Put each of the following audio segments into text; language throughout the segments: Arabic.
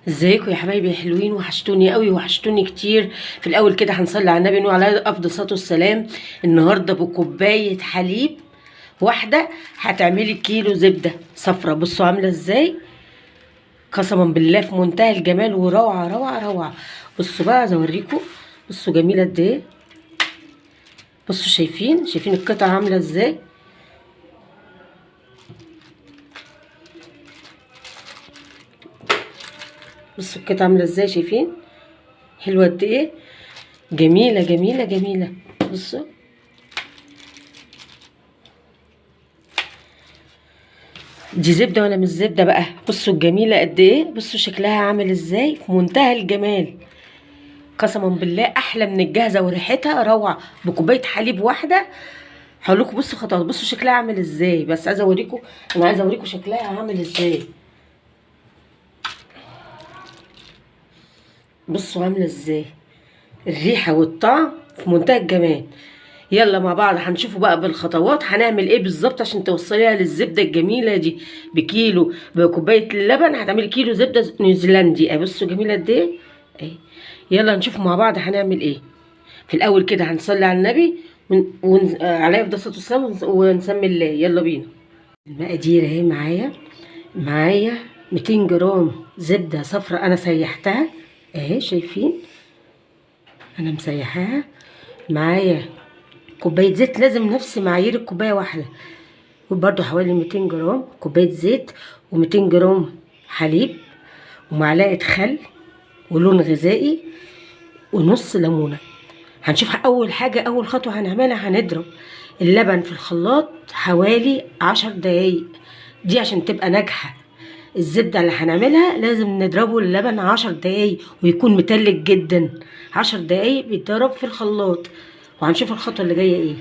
ازيكم يا حبايبي يا حلوين؟ وحشتوني قوي، وحشتوني كتير. في الاول كده هنصلي على النبي وعلى افضل الصلاه والسلام. النهارده بكوبايه حليب واحده هتعملي كيلو زبده صفرة. بصوا عامله ازاي، قسما بالله في منتهى الجمال وروعه روعه روعه. بصوا بقى عايزه اوريكم. بصوا جميله قد ايه. بصوا شايفين القطعه عامله ازاي. بصوا القطعه عامله ازاي، شايفين حلوه قد ايه، جميله جميله جميله. بصوا دي زبده ولا مش زبده بقى. بصوا الجميله قد ايه، بصوا شكلها عامل ازاي في منتهى الجمال. قسما بالله احلى من الجاهزه وريحتها روعه. بكوبايه حليب واحده هقول لكم. بصوا خطوات، بصوا شكلها عامل ازاي. بس عايزه اوريكم، انا عايزه اوريكم شكلها عامل ازاي. بصوا عامله ازاي، الريحه والطعم في منتهى الجمال. يلا مع بعض هنشوفوا بقى بالخطوات هنعمل ايه بالظبط عشان توصليها للزبده الجميله دي. بكيلو بكوبايه اللبن هتعملي كيلو زبده نيوزيلندي. بصوا جميله قد ايه اهي. يلا نشوف مع بعض هنعمل ايه. في الاول كده هنصلي على النبي عليه افضل الصلاه والسلام ونسمي الله. يلا بينا. المقادير اهي معايا 200 جرام زبده صفراء انا سيحتها اهي، شايفين انا مسيحاها. معايا كوبايه زيت، لازم نفس معايير الكوبايه واحده، وبرده حوالي 200 جرام كوبايه زيت، و200 جرام حليب، ومعلقه خل، ولون غذائي، ونص ليمونه. هنشوف اول حاجه، اول خطوه هنعملها هنضرب اللبن في الخلاط حوالي 10 دقايق. دي عشان تبقى ناجحه. الزبده اللي هنعملها لازم نضربه اللبن 10 دقايق ويكون متلج جدا. 10 دقايق بيتضرب في الخلاط. وهنشوف الخطوه اللي جايه ايه.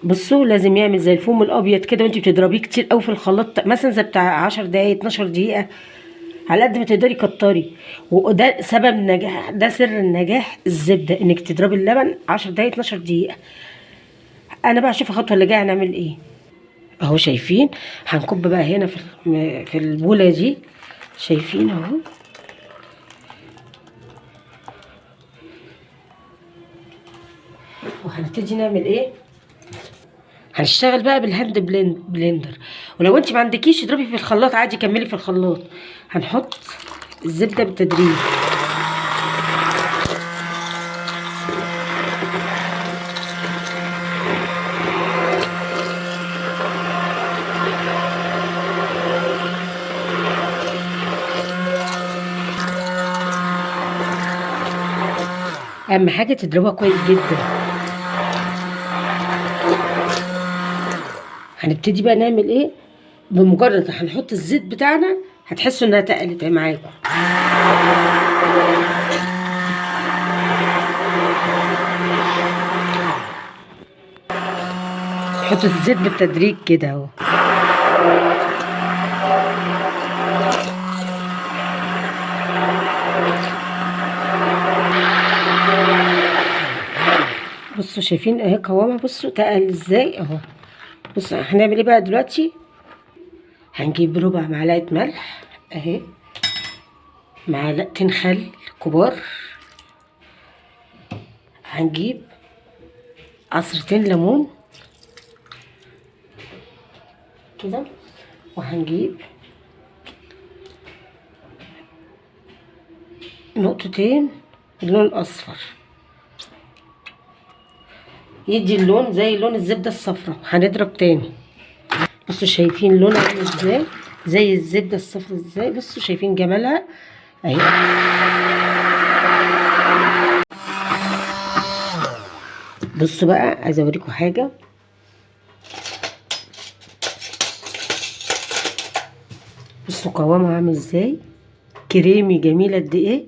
بصوا لازم يعمل زي الفوم الابيض كده، وانت بتضربيه كتير قوي في الخلاط، مثلا زي بتاع 10 دقايق 12 دقيقه، على قد ما تقدري كتري. وده سبب نجاح، ده سر النجاح الزبده، انك تضربي اللبن 10 دقايق 12 دقيقه. انا بقى اشوف الخطوه اللي جايه هنعمل ايه. اهو شايفين هنكب بقى هنا في البوله دي، شايفين اهو. وهنبتدي نعمل ايه، هنشتغل بقى بالهاند بلندر. ولو انت ما عندكيش اضربي في الخلاط عادي، كملي في الخلاط. هنحط الزبده بالتدريج. اهم حاجه تضربها كويس جدا. هنبتدي بقى نعمل ايه. بمجرد هنحط الزيت بتاعنا هتحسوا انها تقلت معاكم. حط الزيت بالتدريج كده اهو. بصوا شايفين اهي قوامها، بصوا تقل ازاي اهو. بصوا هنعمل ايه بقى دلوقتي. هنجيب ربع معلقه ملح اهي، معلقتين خل كبار، هنجيب عصرتين ليمون كده، وهنجيب نقطتين اللون الاصفر يدي اللون زي لون الزبده الصفراء. هنضرب تاني. بصوا شايفين لونها عامل ازاي، زي الزبده الصفراء ازاي. بصوا شايفين جمالها اهي. بصوا بقى عايزه اوريكم حاجه. بصوا قوامها عامل ازاي، كريمي جميله قد ايه.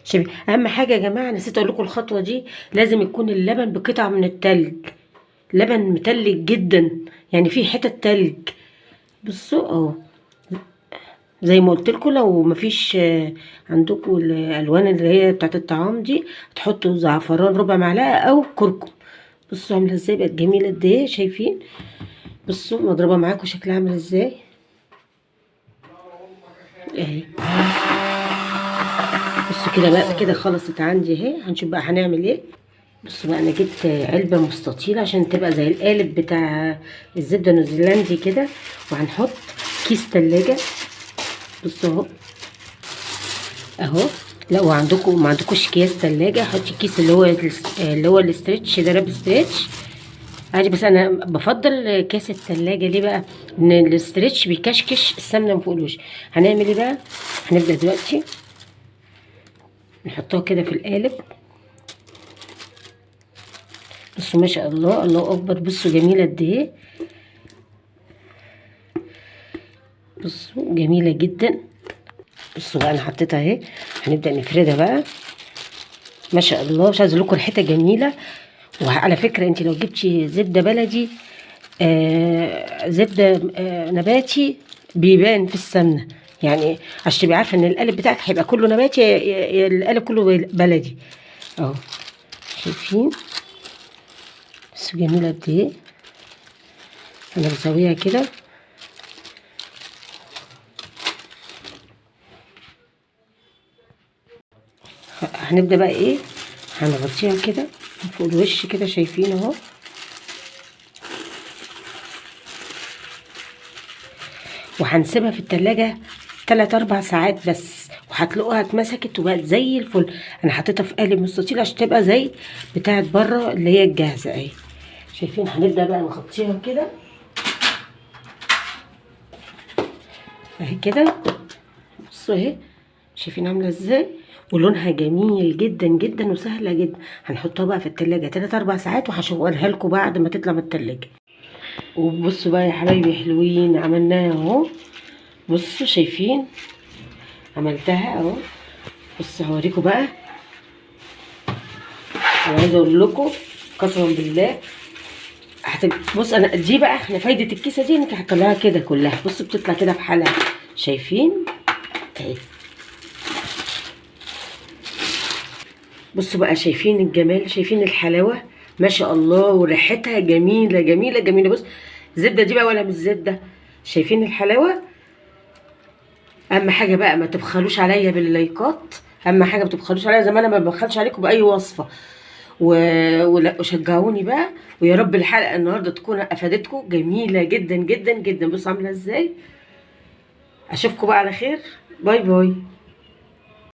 شايفين اهم حاجه يا جماعه، نسيت اقول لكم الخطوه دي، لازم يكون اللبن بقطع من التلج، لبن متلج جدا، يعني فيه حتت تلج. بصوا اهو، زي ما قلت لكم لو مفيش عندكم الالوان اللي هي بتاعت الطعام دي، تحطوا زعفران ربع معلقه او كركم. بصوا عامله ازاي، بقت جميله قد ايه. شايفين بصوا مضربه معاكم شكلها عامل ازاي. اهي بصوا كده بقى، كده خلصت عندي اهي. هنشوف بقى هنعمل ايه. بصوا بقى، انا جبت علبه مستطيله عشان تبقى زي القالب بتاع الزبده النيوزيلندي كده، وهنحط كيس تلاجة. بصوا اهو اهو. لو ما عندكوش اكياس تلاجة، حطي كيس اللي هو الاسترتش ده، راب استرتش عادي. بس انا بفضل كاس التلاجة. ليه بقى؟ ان الاسترتش بيكشكش السمنه من فوق الوش. هنعمل ايه بقى؟ هنبدا دلوقتي نحطها كده في القالب. بصوا ما شاء الله، الله اكبر. بصوا جميله قد ايه. بصوا جميله جدا. بصوا بقى، انا حطيتها اهي. هنبدا نفردها بقى. ما شاء الله، مش عايزه اقول لكم ريحتها جميله. وعلى فكره، انت لو جبتي زبده بلدي، زبده نباتي، بيبان في السمنه. يعني عشان تبقي عارفه ان القالب بتاعك هيبقى كله نباتي، يا القالب كله بلدي اهو. شايفين؟ بس جميله قد ايه. انا بسويها كده. هنبدا بقى ايه، هنغطيها كده من فوق الوش كده. شايفين اهو. وهنسيبها في التلاجة 3-4 ساعات بس، وهتلاقوها اتمسكت وبقت زي الفل. انا حطيتها في قالب مستطيل عشان تبقى زي بتاعت بره اللي هي الجاهزه اهي. شايفين؟ هنبدا بقى نغطيها كده اهي كده. بصوا اهي، شايفين عامله ازاي؟ ولونها جميل جدا جدا وسهله جدا. هنحطها بقى في التلاجة 3-4 ساعات، وهشغلها لكم بعد ما تطلع من التلاجة. وبصوا بقى يا حبايبي حلوين، عملناها اهو. بصوا شايفين؟ عملتها اهو. بصوا هوريكم بقى. انا عايزه اقول لكم قسما بالله بص، انا دي بقى احنا فايده الكيسه دي انك هتطلعها كده كلها. بصوا بتطلع كده بحالها. شايفين اهي؟ بصوا بقى، شايفين الجمال؟ شايفين الحلاوه؟ ما شاء الله. وريحتها جميله جميله جميله. بص الزبده دي بقى ولا مش زبده؟ شايفين الحلاوه؟ اهم حاجه بقى ما تبخلوش عليا باللايكات. اهم حاجه ما تبخلوش عليا زي ما انا ما ببخلش عليكم باي وصفه. وشجعوني بقى. ويا رب الحلقه النهارده تكون افادتكم. جميله جدا جدا جدا. بصوا عامله ازاي. اشوفكم بقى على خير. باي باي.